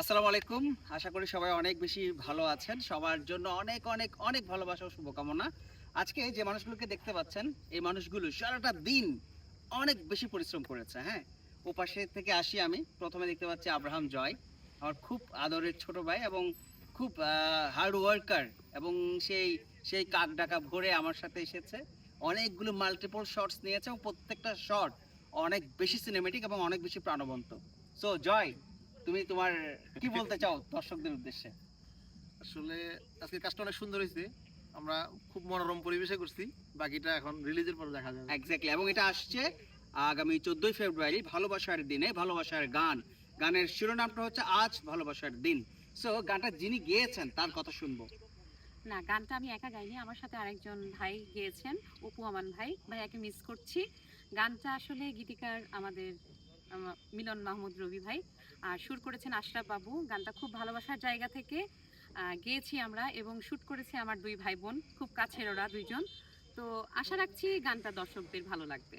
আসসালামু আলাইকুম। আশা করি সবাই অনেক বেশি ভালো আছেন। সবার জন্য অনেক অনেক অনেক ভালোবাসা ও শুভকামনা। আজকে যে মানুষগুলোকে দেখতে পাচ্ছেন, এই মানুষগুলো সারাটা দিন অনেক বেশি পরিশ্রম করেছে, হ্যাঁ? ওপাশে থেকে আসি আমি। ১ম এ দেখতে পাচ্ছি আব্রাহাম জয়। আমার খুব আদরের ছোট ভাই এবং খুব হার্ড ওয়ার্কার এবং সেই সেই কাকডাকা ভরে আমার সাথে এসেছে। অনেকগুলো মাল্টিপল শটস নিয়েছে এবং প্রত্যেকটা শট অনেক বেশি সিনেমেটিক এবং অনেক বেশি প্রাণবন্ত। সো জয়, তুমি তোমার কি বলতে চাও দর্শকদের উদ্দেশ্যে? আসলে আজকের কাজটা অনেক সুন্দর হয়েছে। আমরা খুব মনোরম পরিবেশে করছি। বাকিটা এখন রিলিজের পর দেখা যাবে। এক্স্যাক্টলি, এবং এটা আসছে আগামী ১৪ই ফেব্রুয়ারি ভালোবাসার দিনে, ভালোবাসার গান। গানের শিরোনামটা হচ্ছে আজ ভালোবাসার দিন। সো গানটা যিনি গেয়েছেন তার কথা শুনবো। না, গানটা আমি একা গাইনি, আমার সাথে আরেকজন ভাই গেয়েছেন, অপু আমান ভাই। ভাইয়াকে মিস করছি। গানটা আসলে গীতিকার আমাদের মিলন মাহমুদ রবি ভাই, আর সুর করেছেন আশরাফ বাবু। গানটা খুব ভালোবাসার জায়গা থেকে গেয়েছি আমরা, এবং শুট করেছে আমার দুই ভাই বোন, খুব কাছের ওরা দুইজন। তো আশা রাখছি গানটা দর্শকদের ভালো লাগবে।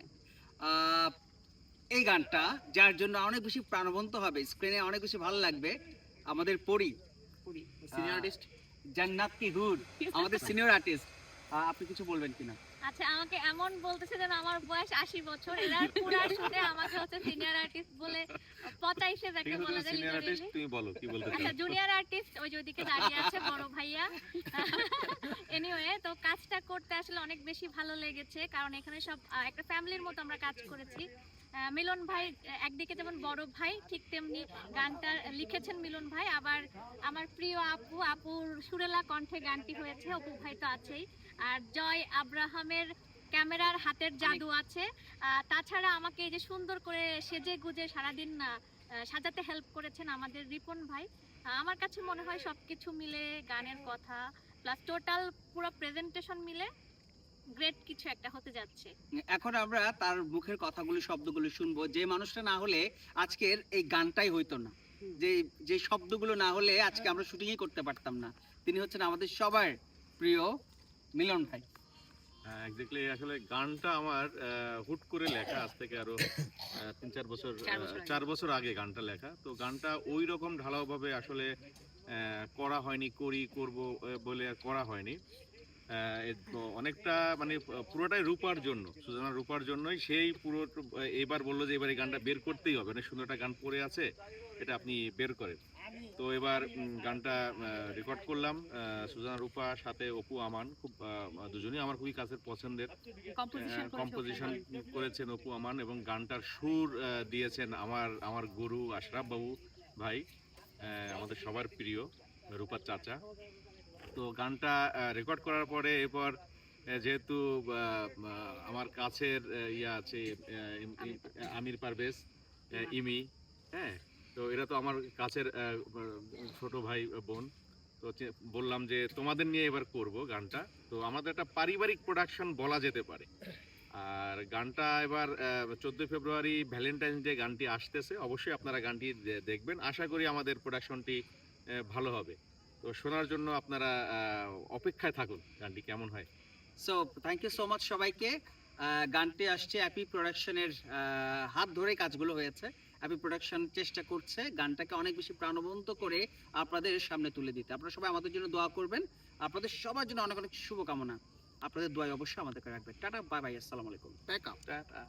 আহ, এই গানটা যার জন্য অনেক বেশি প্রাণবন্ত হবে, স্ক্রিনে অনেক বেশি ভালো লাগবে, আমাদের পরি সিনিয়র আর্টিস্ট জান্নাত কি হুর, আমাদের সিনিয়র আর্টিস্ট। আপনি কিছু বলবেন কিনা? আচ্ছা, আমাকে এমন বলতেছে যেন আমার বয়স ৮০ বছর। এরা পুরা শুনে আমাকে হচ্ছে সিনিয়র আর্টিস্ট বলে পচাইছে, যাকে বলা যায়। সিনিয়র আর্টিস্ট তুমি বলো কি বলতে আচ্ছা, চাও? জুনিয়র আর্টিস্ট ওই যে ওইদিকে দাঁড়িয়ে আছে, বড় ভাইয়া। এনিওয়ে, তো কাজটা করতে আসলে অনেক বেশি ভালো লেগেছে, কারণ এখানে সব একটা ফ্যামিলির মতো আমরা কাজ করেছি। মিলন ভাই একদিকে যেমন বড় ভাই, ঠিক তেমনি গানটা লিখেছেন মিলন ভাই। আবার আমার প্রিয় আপুর সুরেলা কণ্ঠে গানটি হয়েছে, অপু ভাই তো আছেই। আর জয় আব্রাহামের ক্যামেরার হাতের জাদু আছে। তাছাড়া আমাকে এই যে সুন্দর করে সেজে গুজে সারাদিন সাজাতে হেল্প করেছেন আমাদের রিপন ভাই। আমার কাছে মনে হয় সবকিছু মিলে, গানের কথা প্লাস টোটাল পুরো প্রেজেন্টেশন মিলে গ্রেট কিছু একটা হতে যাচ্ছে। এখন আমরা তার মুখের কথাগুলো, শব্দগুলো শুনবো। যে মানুষটা না হলে আজকের এই গানটাই হইতো না, যে যে শব্দগুলো না হলে আজকে আমরা শুটিংই করতে পারতাম না। তিনি হচ্ছেন আমাদের সবার প্রিয় মিলন ভাই। এক্স্যাক্টলি, আসলে গানটা আমার হুট করে লেখা, আজ থেকে আরো ৩-৪ বছর, ৪ বছর আগে গানটা লেখা। তো গানটা ওই রকম ঢালাওভাবে আসলে করা হয়নি, করব বলে আর করা হয়নি। অনেকটা মানে পুরোটাই রূপার জন্য, সুজানা রূপার জন্যই সেই পুরো। এবার বললো যে এবার এই গানটা বের করতেই হবে, অনেক সুন্দর একটা গান পড়ে আছে, এটা আপনি বের করেন। তো এবার গানটা রেকর্ড করলাম সুজানা রূপা সাথে অপু আমান। খুব দুজনেই আমার খুবই কাছের পছন্দের। কম্পোজিশন করেছেন অপু আমান, এবং গানটার সুর দিয়েছেন আমার গুরু আশরাফ বাবু ভাই, আমাদের সবার প্রিয় রূপার চাচা। তো গানটা রেকর্ড করার পরে এরপর যেহেতু আমার কাছের ইয়া আছে, আমির পারভেজ, ইমি, হ্যাঁ, তো এরা তো আমার কাছের ছোট ভাই বোন। তো বললাম যে তোমাদের নিয়ে এবার করব গানটা। তো আমাদের একটা পারিবারিক প্রোডাকশন বলা যেতে পারে। আর গানটা এবার 14 ফেব্রুয়ারি ভ্যালেন্টাইন্স ডে গানটি আসতেছে। অবশ্যই আপনারা গানটি দেখবেন। আশা করি আমাদের প্রোডাকশনটি ভালো হবে। তো শোনার জন্য আপনারা অপেক্ষায় থাকুন গানটি কেমন হয়। So thank you so much সবাইকে। গানটি আসছে অ্যাপি প্রোডাকশনের হাত ধরে কাজগুলো হয়েছে। অ্যাপি প্রোডাকশন চেষ্টা করছে গানটাকে অনেক বেশি প্রাণবন্ত করে আপনাদের সামনে তুলে দিতে। আপনারা সবাই আমাদের জন্য দোয়া করবেন। আপনাদের সবার জন্য অনেক অনেক শুভকামনা। আপনাদের দোয়ায় অবশ্যই আমাদেরকে রাখবেন। টাটা, বাই বাই, আসসালামু আলাইকুম। Pack up. টাটা।